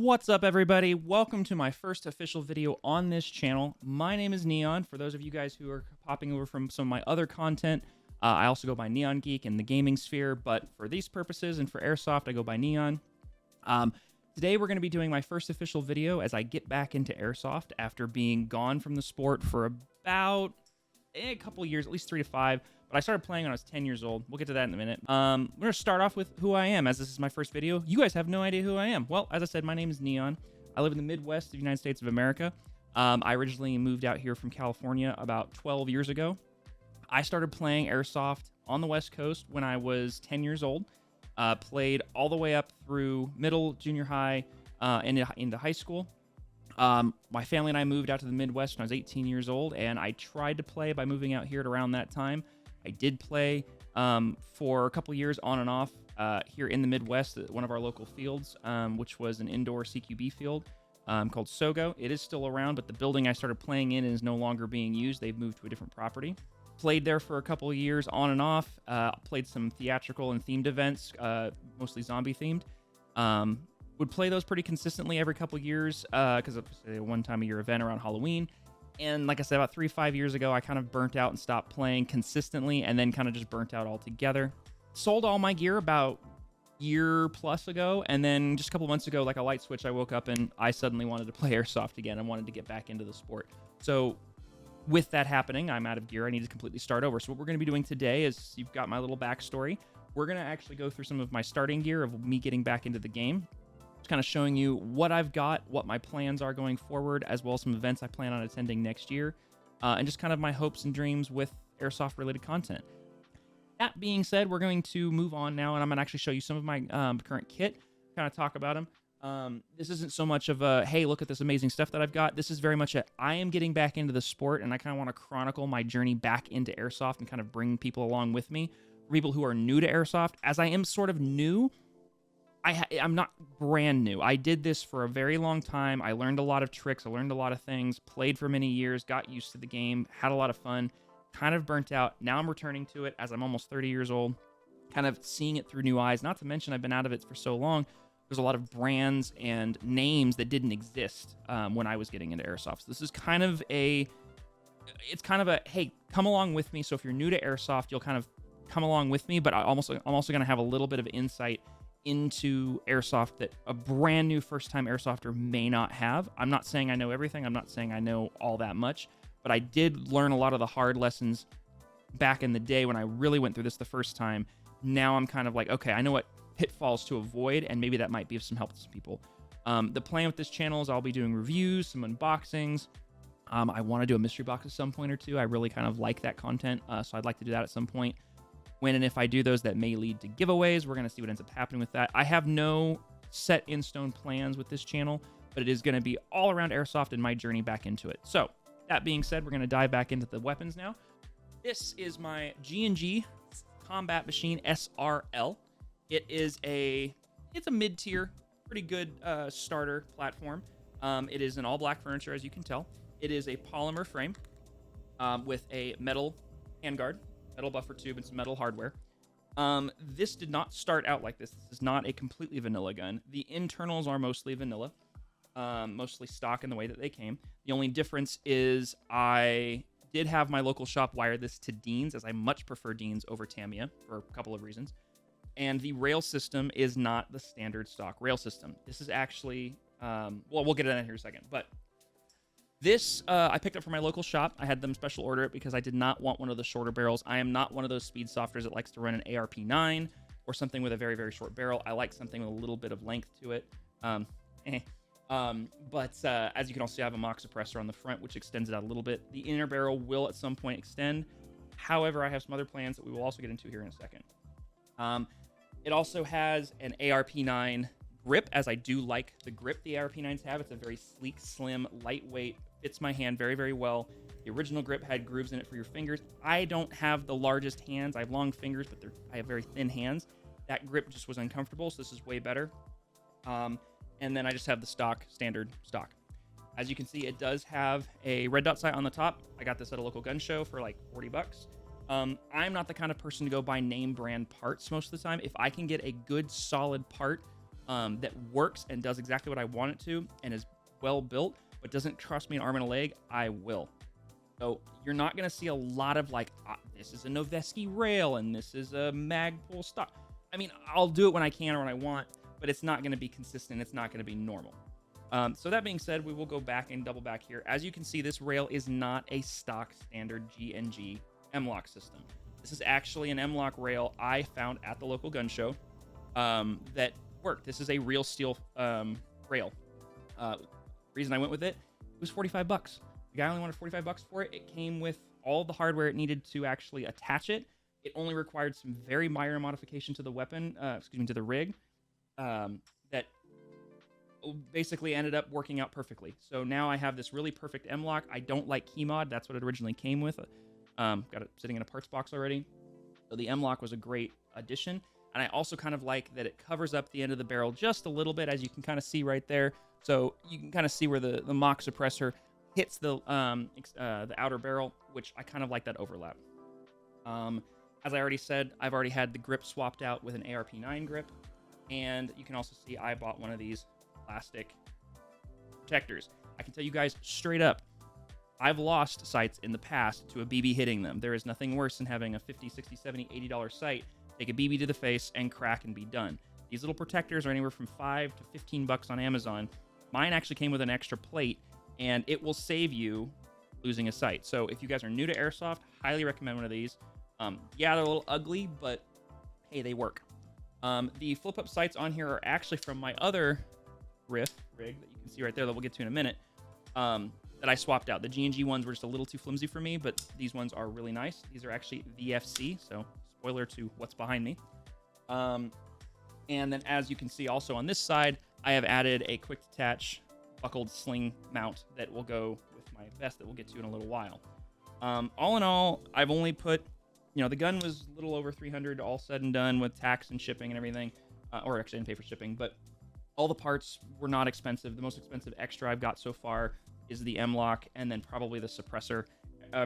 What's up, everybody? Welcome to my first official video on this channel. My name is Neon. For those of you guys who are popping over from some of my other content, I also go by Neon Geek in the gaming sphere, but for these purposes and for Airsoft, I go by Neon. Today, we're going to be doing my first official video as I get back into Airsoft after being gone from the sport for about a couple years, at least 3 to 5. But I started playing when I was 10 years old. We'll get to that in a minute. We're going to start off with who I am, as this is my first video. You guys have no idea who I am. Well, as I said, my name is Neon. I live in the Midwest of the United States of America. I originally moved out here from California about 12 years ago. I started playing Airsoft on the West Coast when I was 10 years old. Played all the way up through middle, junior high, and into high school. My family and I moved out to the Midwest when I was 18 years old, and I tried to play by moving out here at around that time. I did play for a couple years on and off here in the Midwest at one of our local fields, which was an indoor CQB field called Sogo. It is still around, but the building I started playing in is no longer being used. They've moved to a different property. Played there for a couple of years on and off. Played some theatrical and themed events, mostly zombie themed. Would play those pretty consistently every couple of years because of a one-time-a-year event around Halloween. And like I said, about 3-5 years ago, I kind of burnt out and stopped playing consistently and then kind of just burnt out altogether. Sold all my gear about a year plus ago. And then just a couple months ago, like a light switch, I woke up and I suddenly wanted to play Airsoft again and wanted to get back into the sport. So with that happening, I'm out of gear. I need to completely start over. So what we're going to be doing today is, you've got my little backstory. We're going to actually go through some of my starting gear of me getting back into the game. Kind of showing you what I've got, what my plans are going forward, as well as some events I plan on attending next year, and just kind of my hopes and dreams with Airsoft related content. That being said, we're going to move on now, and I'm going to actually show you some of my current kit, kind of talk about them. This isn't so much of a, hey, look at this amazing stuff that I've got. This is very much a, I am getting back into the sport, and I kind of want to chronicle my journey back into Airsoft and kind of bring people along with me, people who are new to Airsoft, as I am sort of new. I'm not brand new. I did this for a very long time. I learned a lot of tricks. I learned a lot of things, played for many years, got used to the game, had a lot of fun, kind of burnt out. Now I'm returning to it as I'm almost 30 years old, kind of seeing it through new eyes. Not to mention I've been out of it for so long. There's a lot of brands and names that didn't exist when I was getting into Airsoft. So this is kind of a, hey, come along with me. So if you're new to Airsoft, you'll kind of come along with me, but I'm also going to have a little bit of insight into Airsoft that a brand new first-time Airsofter may not have. I'm not saying I know everything. I'm not saying I know all that much, but I did learn a lot of the hard lessons back in the day when I really went through this the first time. Now I'm kind of like, okay, I know what pitfalls to avoid, and maybe that might be of some help to some people. The plan with this channel is I'll be doing reviews, some unboxings. I want to do a mystery box at some point or two. I really kind of like that content, so I'd like to do that at some point. When and if I do those, that may lead to giveaways. We're going to see what ends up happening with that. I have no set in stone plans with this channel, but it is going to be all around Airsoft and my journey back into it. So that being said, we're going to dive back into the weapons now. This is my G&G Combat Machine SRL. It's a mid-tier, pretty good starter platform. It is an all black furniture, as you can tell. It is a polymer frame with a metal handguard, metal buffer tube, and some metal hardware. This did not start out like this. This is not a completely vanilla gun. The internals are mostly vanilla, mostly stock in the way that they came. The only difference is I did have my local shop wire this to Dean's, as I much prefer Dean's over Tamiya for a couple of reasons. And the rail system is not the standard stock rail system. This is actually, well, we'll get into that here in a second, but this, I picked up from my local shop. I had them special order it because I did not want one of the shorter barrels. I am not one of those speed softers that likes to run an ARP9 or something with a very, very short barrel. I like something with a little bit of length to it. But as you can also see, I have a mock suppressor on the front, which extends it out a little bit. The inner barrel will at some point extend. However, I have some other plans that we will also get into here in a second. It also has an ARP9 grip, as I do like the grip the ARP9s have. It's a very sleek, slim, lightweight, fits my hand very, very well. The original grip had grooves in it for your fingers. I don't have the largest hands. I have long fingers, but I have very thin hands. That grip just was uncomfortable, so this is way better. And then I just have the standard stock. As you can see, it does have a red dot sight on the top. I got this at a local gun show for like 40 bucks. I'm not the kind of person to go buy name brand parts most of the time. If I can get a good, solid part that works and does exactly what I want it to and is well built, but doesn't cost me an arm and a leg, I will. So you're not going to see a lot of like, this is a Noveski rail and this is a Magpul stock. I mean, I'll do it when I can or when I want, but it's not going to be consistent. It's not going to be normal. So that being said, we will go back and double back here. As you can see, this rail is not a stock standard G&G M-LOK system. This is actually an M-LOK rail I found at the local gun show that worked. This is a real steel rail. Reason I went with it was 45 bucks. The guy only wanted 45 bucks for it. It came with all the hardware it needed to actually attach it. It only required some very minor modification to the weapon, to the rig, that basically ended up working out perfectly. So now I have this really perfect M-LOK. I don't like key mod. That's what it originally came with. Got it sitting in a parts box already. So the M-LOK was a great addition. And I also kind of like that it covers up the end of the barrel just a little bit, as you can kind of see right there. So you can kind of see where the mock suppressor hits the outer barrel, which I kind of like that overlap. As I already said, I've already had the grip swapped out with an ARP9 grip. And you can also see I bought one of these plastic protectors. I can tell you guys straight up, I've lost sights in the past to a BB hitting them. There is nothing worse than having a $50, $60, $70, $80 sight, take a BB to the face, and crack and be done. These little protectors are anywhere from $5 to 15 bucks on Amazon. Mine actually came with an extra plate, and it will save you losing a sight. So if you guys are new to Airsoft, highly recommend one of these. Yeah, they're a little ugly, but hey, they work. The flip-up sights on here are actually from my other rig that you can see right there that we'll get to in a minute, that I swapped out. The G&G ones were just a little too flimsy for me, but these ones are really nice. These are actually VFC, so spoiler to what's behind me. And then as you can see also on this side, I have added a quick detach buckled sling mount that will go with my vest that we'll get to in a little while. All in all, I've only put, the gun was a little over $300 all said and done with tax and shipping and everything, or actually I didn't pay for shipping, but all the parts were not expensive. The most expensive extra I've got so far is the M-LOK, and then probably the suppressor.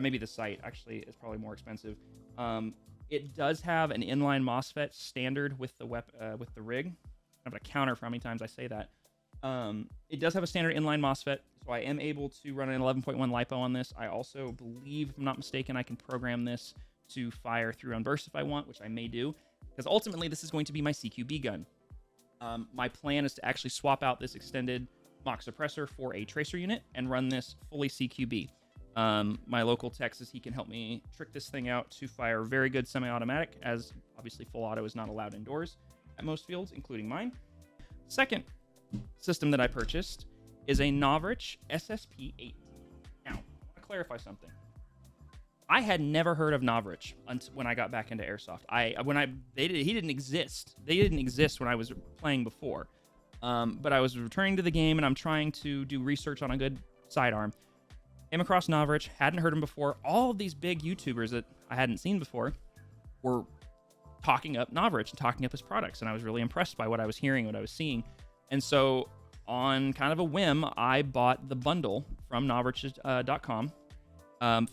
Maybe the sight actually is probably more expensive. It does have an inline MOSFET standard with the with the rig. I'm gonna counter for how many times I say that. It does have a standard inline MOSFET, so I am able to run an 11.1 LiPo on this. I also believe, if I'm not mistaken, I can program this to fire through on burst if I want, which I may do, because ultimately this is going to be my CQB gun. My plan is to actually swap out this extended mock suppressor for a tracer unit and run this fully CQB. My local tech says he can help me trick this thing out to fire very good semi-automatic, as obviously full auto is not allowed indoors at most fields, including mine. Second system that I purchased is a Novrich SSP-18. Now, I want to clarify something. I had never heard of Novrich until when I got back into Airsoft. He didn't exist. They didn't exist when I was playing before. But I was returning to the game and I'm trying to do research on a good sidearm. Came across Novrich, hadn't heard him before. All of these big YouTubers that I hadn't seen before were talking up Novrich and talking up his products, and I was really impressed by what I was hearing, what I was seeing. And so on kind of a whim, I bought the bundle from Novrich.com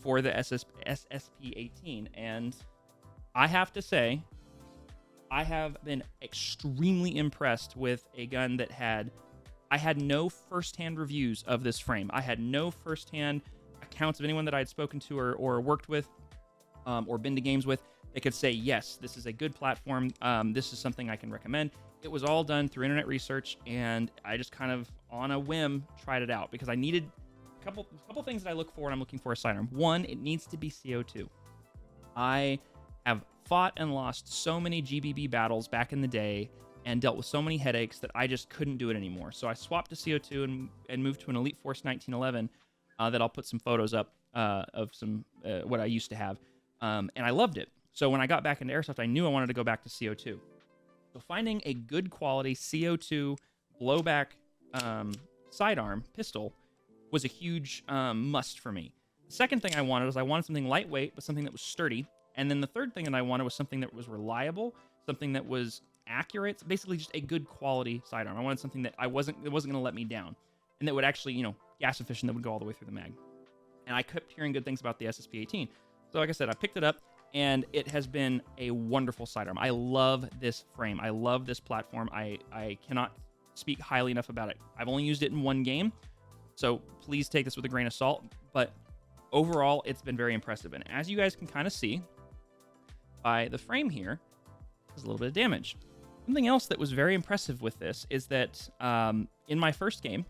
for the SSP-18, and I have to say, I have been extremely impressed with a gun that I had no first-hand reviews of this frame. I had no first-hand accounts of anyone that I had spoken to or worked with or been to games with. They could say, yes, this is a good platform. This is something I can recommend. It was all done through internet research, and I just kind of, on a whim, tried it out because I needed a couple things that I look for when I'm looking for a sidearm. One, it needs to be CO2. I have fought and lost so many GBB battles back in the day and dealt with so many headaches that I just couldn't do it anymore. So I swapped to CO2 and moved to an Elite Force 1911 that I'll put some photos up of some what I used to have. And I loved it. So when I got back into Airsoft, I knew I wanted to go back to CO2. So finding a good quality CO2 blowback sidearm pistol was a huge must for me. The second thing I wanted something lightweight, but something that was sturdy. And then the third thing that I wanted was something that was reliable, something that was accurate, basically just a good quality sidearm. I wanted something that it wasn't going to let me down, and that would actually, gas efficient, that would go all the way through the mag. And I kept hearing good things about the SSP-18. So like I said, I picked it up. and it has been a wonderful sidearm. I love this frame. I love this platform. I cannot speak highly enough about it. I've only used it in one game, so please take this with a grain of salt, but overall, it's been very impressive. And as you guys can kind of see by the frame here, there's a little bit of damage. Something else that was very impressive with this is that in my first game,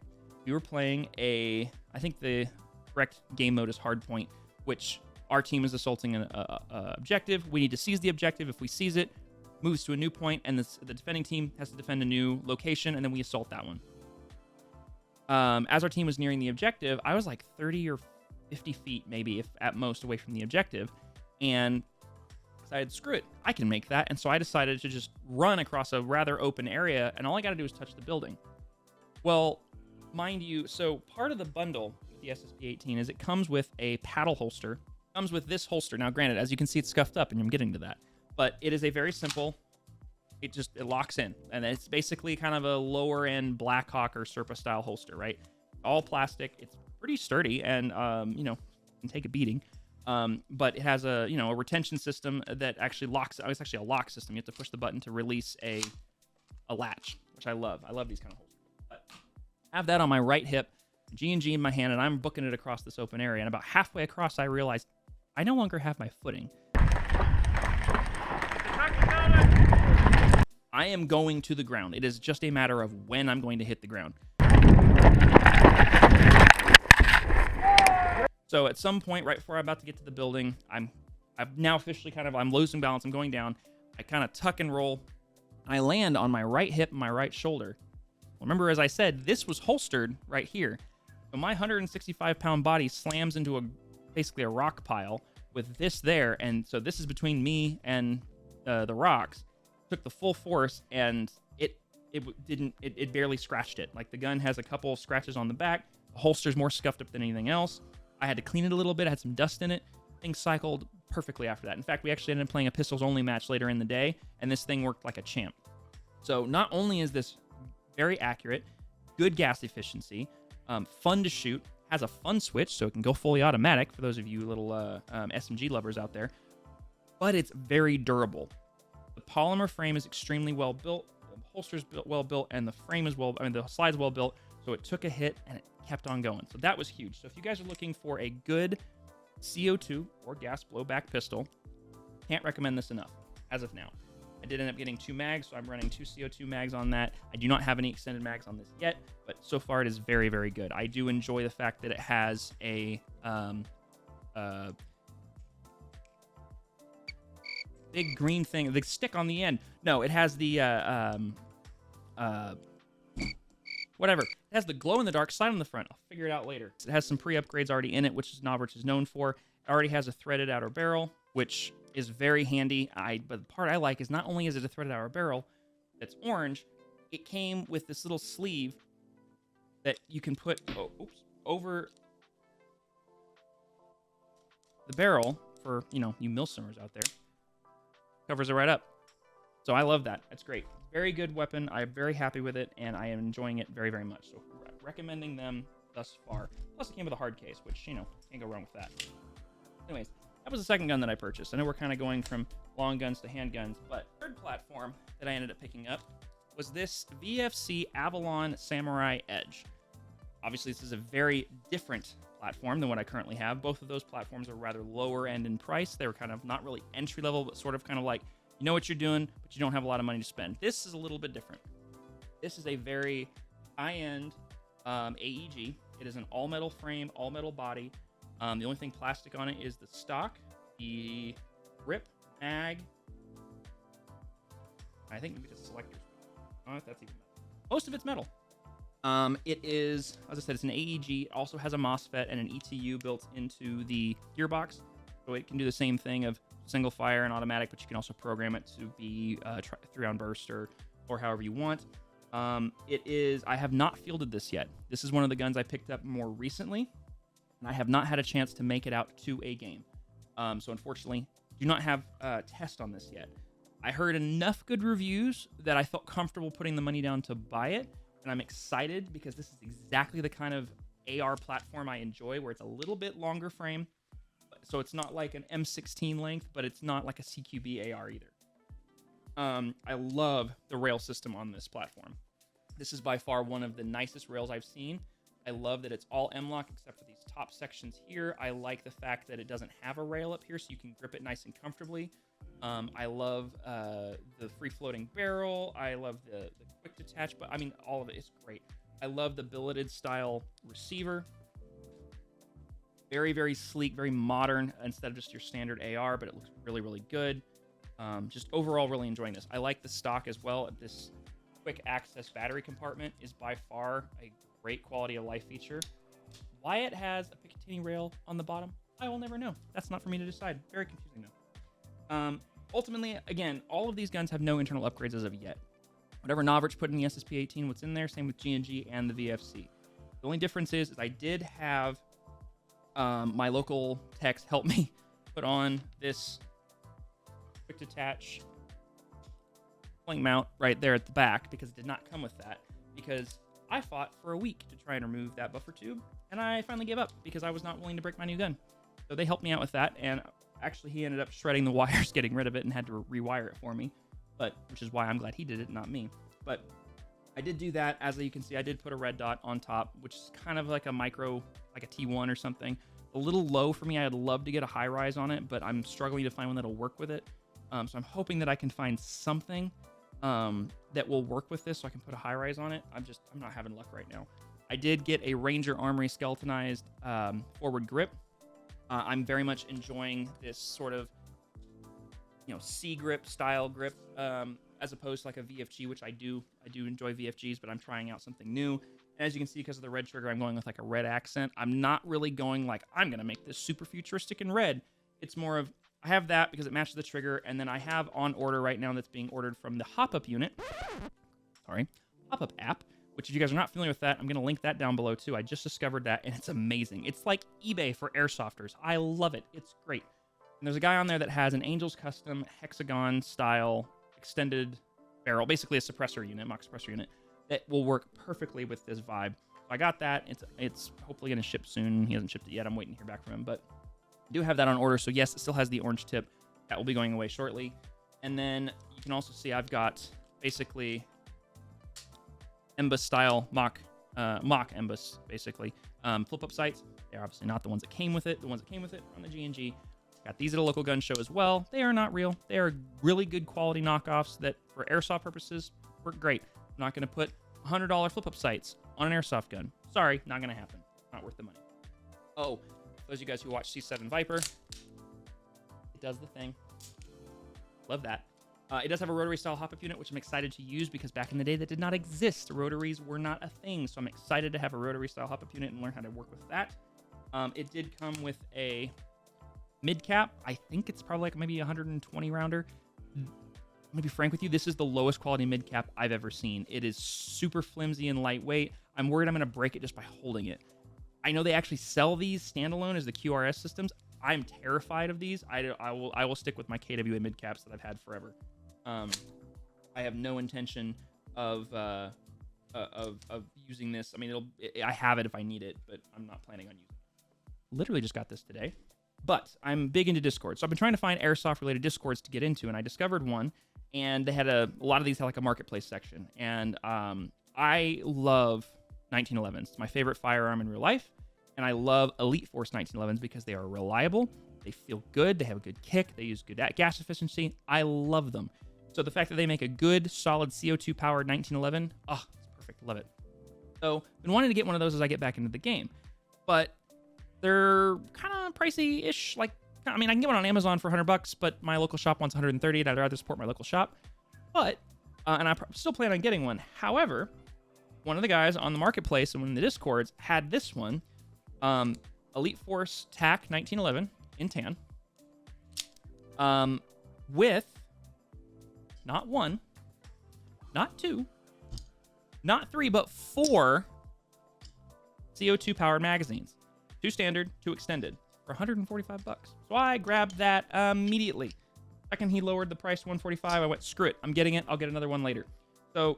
we were playing I think the correct game mode is hardpoint, which our team is assaulting an objective. We need to seize the objective. If we seize it, moves to a new point, and the defending team has to defend a new location, and then we assault that one. As our team was nearing the objective, I was like 30 or 50 feet, maybe, if at most, away from the objective, and decided, screw it, I can make that. And so I decided to just run across a rather open area, and all I got to do is touch the building. Well, mind you, so part of the bundle with the SSP-18 is it comes with a paddle holster. It comes with this holster. Now, granted, as you can see, it's scuffed up, and I'm getting to that. But it is a very simple, it locks in. And it's basically kind of a lower-end Blackhawk or Serpa style holster, right? All plastic. It's pretty sturdy and, can take a beating. But it has a retention system that actually locks. It's actually a lock system. You have to push the button to release a latch, which I love. I love these kind of holsters. But I have that on my right hip, G&G in my hand, and I'm booking it across this open area. And about halfway across, I realized I no longer have my footing. I am going to the ground. It is just a matter of when I'm going to hit the ground. So at some point, right before I'm about to get to the building, I've now officially I'm losing balance. I'm going down. I kind of tuck and roll. I land on my right hip and my right shoulder. Remember, as I said, this was holstered right here. So my 165-pound body slams into basically a rock pile with this there. And so this is between me and the rocks. Took the full force, and it barely scratched it. Like, the gun has a couple scratches on the back. The holster's more scuffed up than anything else. I had to clean it a little bit. I had some dust in it. Things cycled perfectly after that. In fact, we actually ended up playing a pistols-only match later in the day, and this thing worked like a champ. So not only is this very accurate, good gas efficiency, fun to shoot, has a fun switch, so it can go fully automatic for those of you little SMG lovers out there, but it's very durable. The polymer frame is extremely well built, the holster's well built, and the frame is the slide's well built, so it took a hit and it kept on going. So that was huge. So if you guys are looking for a good CO2 or gas blowback pistol, can't recommend this enough as of now. I did end up getting 2 mags, so I'm running 2 CO2 mags on that. I do not have any extended mags on this yet, but so far it is very, very good. I do enjoy the fact that it has a big green thing, the stick on the end. No, it has the whatever. It has the glow-in-the-dark sign on the front. I'll figure it out later. It has some pre-upgrades already in it, which is Knobberich is known for. It already has a threaded outer barrel, which is very handy. But the part I like is not only is it a threaded outer barrel that's orange, it came with this little sleeve that you can put over the barrel for, you milsimers out there. Covers it right up. So I love that. That's great. Very good weapon. I'm very happy with it, and I am enjoying it very, very much. So recommending them thus far. Plus, it came with a hard case, which, can't go wrong with that. Anyways, that was the second gun that I purchased. I know we're kind of going from long guns to handguns, but third platform that I ended up picking up was this VFC Avalon Samurai Edge. Obviously, this is a very different platform than what I currently have. Both of those platforms are rather lower end in price. They were kind of not really entry level, but sort of kind of like, you know what you're doing, but you don't have a lot of money to spend. This is a little bit different. This is a very high-end AEG. It is an all-metal frame, all-metal body. The only thing plastic on it is the stock, the grip, mag. I think maybe just selectors. I don't know if that's even metal. Most of it's metal. It is, as I said, it's an AEG. It also has a MOSFET and an ETU built into the gearbox. So it can do the same thing of single fire and automatic, but you can also program it to be 3-round burst or however you want. I have not fielded this yet. This is one of the guns I picked up more recently, and I have not had a chance to make it out to a game. So unfortunately, do not have a test on this yet. I heard enough good reviews that I felt comfortable putting the money down to buy it, and I'm excited because this is exactly the kind of AR platform I enjoy, where it's a little bit longer frame, but So it's not like an M16 length, but it's not like a CQB AR either. I love the rail system on this platform. This is by far one of the nicest rails I've seen. I love that it's all M-LOK except for these top sections here. I like the fact that it doesn't have a rail up here, so you can grip it nice and comfortably. I love the free-floating barrel. I love the quick detach, but I mean, all of it is great. I love the billeted style receiver. Very, very sleek, very modern instead of just your standard AR, but it looks really, really good. Just overall, really enjoying this. I like the stock as well. This quick access battery compartment is by far a great quality of life feature. Why it has a Picatinny rail on the bottom, I will never know. That's not for me to decide. Very confusing though. Ultimately, again, all of these guns have no internal upgrades as of yet. Whatever Novrich put in the SSP-18, what's in there, same with G&G and the VFC. The only difference is I did have my local techs help me put on this quick detach sling mount right there at the back because it did not come with that, because I fought for a week to try and remove that buffer tube, and I finally gave up because I was not willing to break my new gun. So they helped me out with that, and actually he ended up shredding the wires, getting rid of it, and had to rewire it for me, which is why I'm glad he did it, not me. But I did do that. As you can see, I did put a red dot on top, which is kind of like a micro, like a T1 or something. A little low for me. I'd love to get a high rise on it, but I'm struggling to find one that'll work with it. So I'm hoping that I can find something that will work with this so I can put a high rise on it. I'm not having luck right now. I did get a Ranger Armory skeletonized forward grip. I'm very much enjoying this sort of, C grip style grip, as opposed to like a VFG, which I do enjoy VFGs, but I'm trying out something new. And as you can see, because of the red trigger, I'm going with like a red accent. I'm not really going like, I'm going to make this super futuristic in red. It's more of, I have that because it matches the trigger, and then I have on order right now that's being ordered from the Hop-Up unit. Sorry, Hop-Up app, which if you guys are not familiar with that, I'm going to link that down below too. I just discovered that, and it's amazing. It's like eBay for airsofters. I love it. It's great. And there's a guy on there that has an Angel's Custom hexagon style extended barrel, basically a suppressor unit, mock suppressor unit, that will work perfectly with this vibe. So I got that. It's hopefully going to ship soon. He hasn't shipped it yet. I'm waiting to hear back from him, but I do have that on order. So yes, it still has the orange tip. That will be going away shortly. And then you can also see I've got basically Embus style mock Embus, basically. Flip-up sights. They're obviously not the ones that came with it. The ones that came with it from the G&G. Got these at a local gun show as well. They are not real. They are really good quality knockoffs that for airsoft purposes work great. I'm not going to put $100 flip-up sights on an airsoft gun. Sorry, not going to happen. Not worth the money. Oh, those of you guys who watch C7 Viper, it does the thing. Love that. It does have a rotary style hop-up unit, which I'm excited to use because back in the day that did not exist. Rotaries were not a thing, so I'm excited to have a rotary style hop-up unit and learn how to work with that. It did come with a mid cap. I think it's probably like maybe 120 rounder. I'm gonna be frank with you, this is the lowest quality mid cap I've ever seen. It is super flimsy and lightweight. I'm worried I'm gonna break it just by holding it. I know they actually sell these standalone as the QRS systems. I'm terrified of these. I will stick with my KWA mid caps that I've had forever. I have no intention of using this. I mean, I have it if I need it, but I'm not planning on using it. Literally just got this today. But I'm big into Discord. So I've been trying to find airsoft-related Discords to get into, and I discovered one, and they had a lot of these had like a marketplace section. And I love 1911s. It's my favorite firearm in real life, and I love Elite Force 1911s because they are reliable, they feel good, they have a good kick, they use good gas efficiency. I love them. So the fact that they make a good, solid CO2-powered 1911, it's perfect. Love it. So I've been wanting to get one of those as I get back into the game. But they're kind of pricey-ish. Like, I mean, I can get one on Amazon for $100, but my local shop wants $130, and I'd rather support my local shop. But, and I still plan on getting one. However, one of the guys on the marketplace and one in the Discords had this one, Elite Force TAC 1911 in tan, with not one, not two, not three, but 4 CO2-powered magazines. 2 standard, 2 extended, for $145. So I grabbed that immediately. Second he lowered the price to $145, I went, screw it, I'm getting it, I'll get another one later. So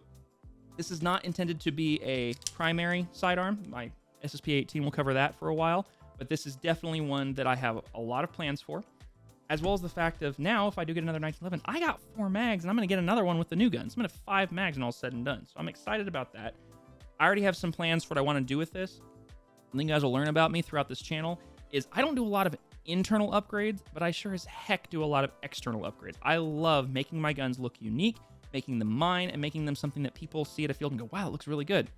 this is not intended to be a primary sidearm. My SSP-18 will cover that for a while, but this is definitely one that I have a lot of plans for, as well as the fact of now, if I do get another 1911, I got 4 mags, and I'm going to get another one with the new guns. I'm going to have 5 mags and all said and done. So I'm excited about that. I already have some plans for what I want to do with this. Something you guys will learn about me throughout this channel is I don't do a lot of internal upgrades, but I sure as heck do a lot of external upgrades. I love making my guns look unique, making them mine, and making them something that people see at a field and go, wow, it looks really good.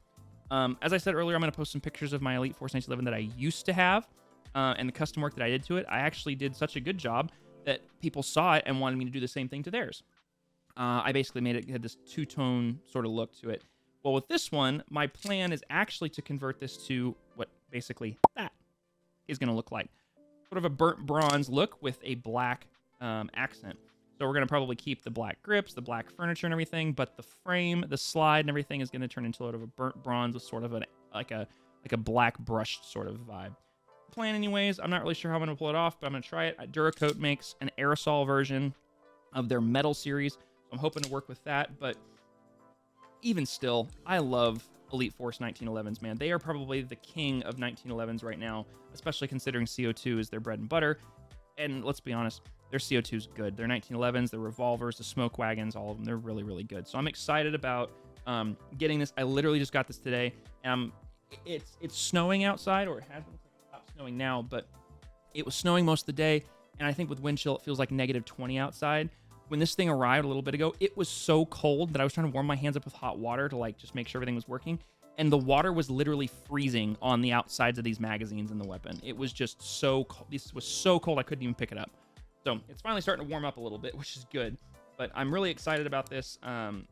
As I said earlier, I'm going to post some pictures of my Elite Force 1911 that I used to have, and the custom work that I did to it. I actually did such a good job that people saw it and wanted me to do the same thing to theirs. I basically made it had this two-tone sort of look to it. Well, with this one, my plan is actually to convert this to what basically that is going to look like. Sort of a burnt bronze look with a black accent. So we're going to probably keep the black grips, the black furniture and everything, but the frame, the slide and everything is going to turn into sort of a burnt bronze with sort of like a black brushed sort of vibe. Plan anyways, I'm not really sure how I'm going to pull it off, but I'm going to try it. Duracoat makes an aerosol version of their metal series, so I'm hoping to work with that, but even still, I love Elite Force 1911s, man. They are probably the king of 1911s right now, especially considering CO2 is their bread and butter. And let's be honest, their CO2 is good. Their 1911s, their revolvers, the smoke wagons, all of them, they're really, really good. So I'm excited about getting this. I literally just got this today. It's snowing outside, or it has been stopped snowing now, but it was snowing most of the day. And I think with wind chill, it feels like negative 20 outside. When this thing arrived a little bit ago, it was so cold that I was trying to warm my hands up with hot water to like just make sure everything was working. And the water was literally freezing on the outsides of these magazines in the weapon. It was just so cold. This was so cold I couldn't even pick it up. So it's finally starting to warm up a little bit, which is good. But I'm really excited about this and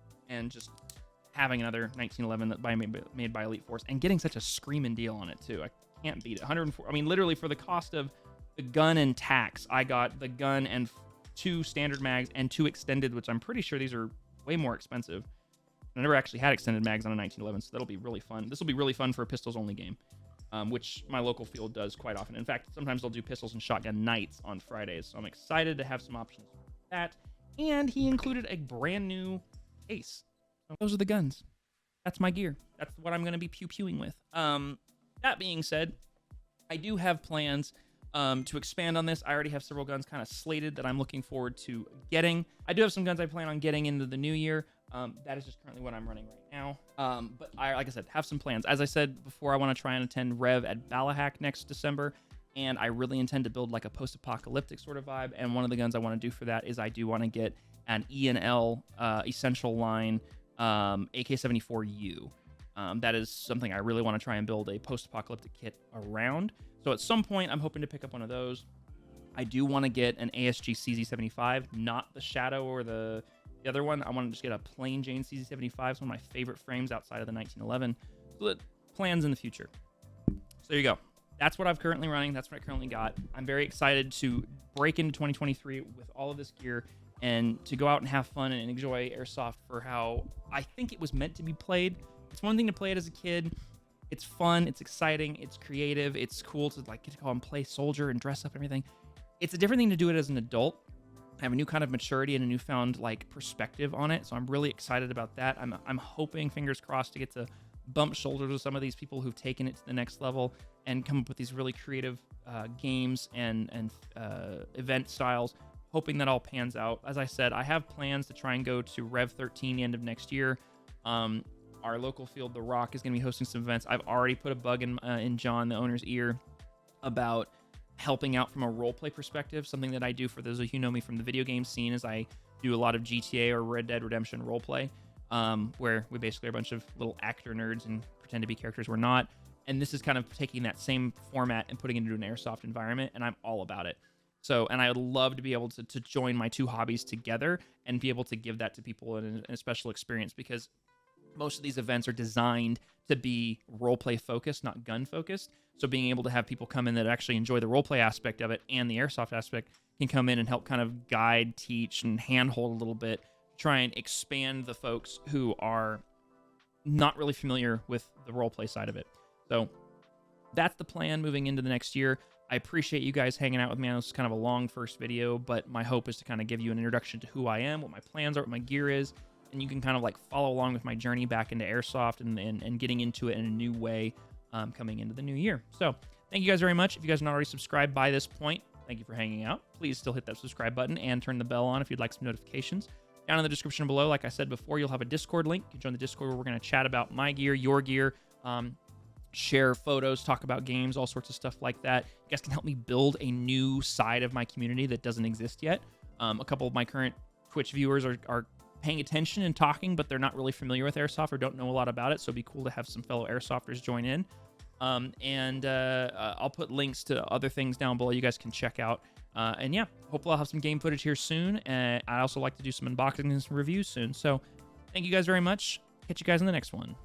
just having another 1911 that made by Elite Force and getting such a screaming deal on it too. I can't beat it. 104. I mean, literally for the cost of the gun and tax, I got the gun and 2 standard mags and 2 extended, which I'm pretty sure these are way more expensive. I never actually had extended mags on a 1911, so that'll be really fun. This will be really fun for a pistols only game, which my local field does quite often. In fact, sometimes they'll do pistols and shotgun nights on Fridays, so I'm excited to have some options for that. And he included a brand new case. So those are the guns. That's my gear. That's what I'm going to be pew-pewing with. That being said, I do have plans to expand on this. I already have several guns kind of slated that I'm looking forward to getting. I do have some guns I plan on getting into the new year. That is just currently what I'm running right now. But like I said, have some plans. As I said before, I want to try and attend Rev at Balahak next December, and I really intend to build like a post-apocalyptic sort of vibe. And one of the guns I want to do for that is I do want to get an E&L Essential Line AK-74U. That is something I really want to try and build a post-apocalyptic kit around. So at some point, I'm hoping to pick up one of those. I do want to get an ASG CZ75, not the Shadow or the other one. I want to just get a plain Jane CZ75. It's one of my favorite frames outside of the 1911. So plans in the future. So there you go. That's what I'm currently running. That's what I currently got. I'm very excited to break into 2023 with all of this gear and to go out and have fun and enjoy Airsoft for how I think it was meant to be played. It's one thing to play it as a kid. It's fun, it's exciting, it's creative, it's cool to like get to go and play soldier and dress up and everything. It's a different thing to do it as an adult. I have a new kind of maturity and a newfound like perspective on it, so I'm really excited about that. I'm hoping, fingers crossed, to get to bump shoulders with some of these people who've taken it to the next level and come up with these really creative games and event styles. Hoping that all pans out. As I said, I have plans to try and go to Rev 13 the end of next year. Our local field, The Rock, is going to be hosting some events. I've already put a bug in John, the owner's ear, about helping out from a roleplay perspective. Something that I do, for those of you who know me from the video game scene, is I do a lot of GTA or Red Dead Redemption roleplay, where we basically are a bunch of little actor nerds and pretend to be characters we're not. And this is kind of taking that same format and putting it into an Airsoft environment, and I'm all about it. So, and I would love to be able to join my two hobbies together and be able to give that to people in a special experience, because most of these events are designed to be roleplay focused, not gun focused. So being able to have people come in that actually enjoy the roleplay aspect of it and the Airsoft aspect can come in and help kind of guide, teach, and handhold a little bit, try and expand the folks who are not really familiar with the roleplay side of it. So that's the plan moving into the next year. I appreciate you guys hanging out with me. This is kind of a long first video, but my hope is to kind of give you an introduction to who I am, what my plans are, what my gear is, and you can kind of like follow along with my journey back into Airsoft and getting into it in a new way coming into the new year. So Thank you guys very much. If you guys are not already subscribed by this point, thank you for hanging out. Please still hit that subscribe button and turn the bell on if you'd like some notifications. Down in the description below, like I said before, you'll have a Discord link. You can join the Discord where we're going to chat about my gear, your gear, share photos, talk about games, all sorts of stuff like that. You guys can help me build a new side of my community that doesn't exist yet. A couple of my current Twitch viewers are paying attention and talking, but they're not really familiar with Airsoft or don't know a lot about it, so it'd be cool to have some fellow Airsofters join in. I'll put links to other things down below you guys can check out. And yeah, hopefully I'll have some game footage here soon. And I also like to do some unboxings and some reviews soon. So thank you guys very much. Catch you guys in the next one.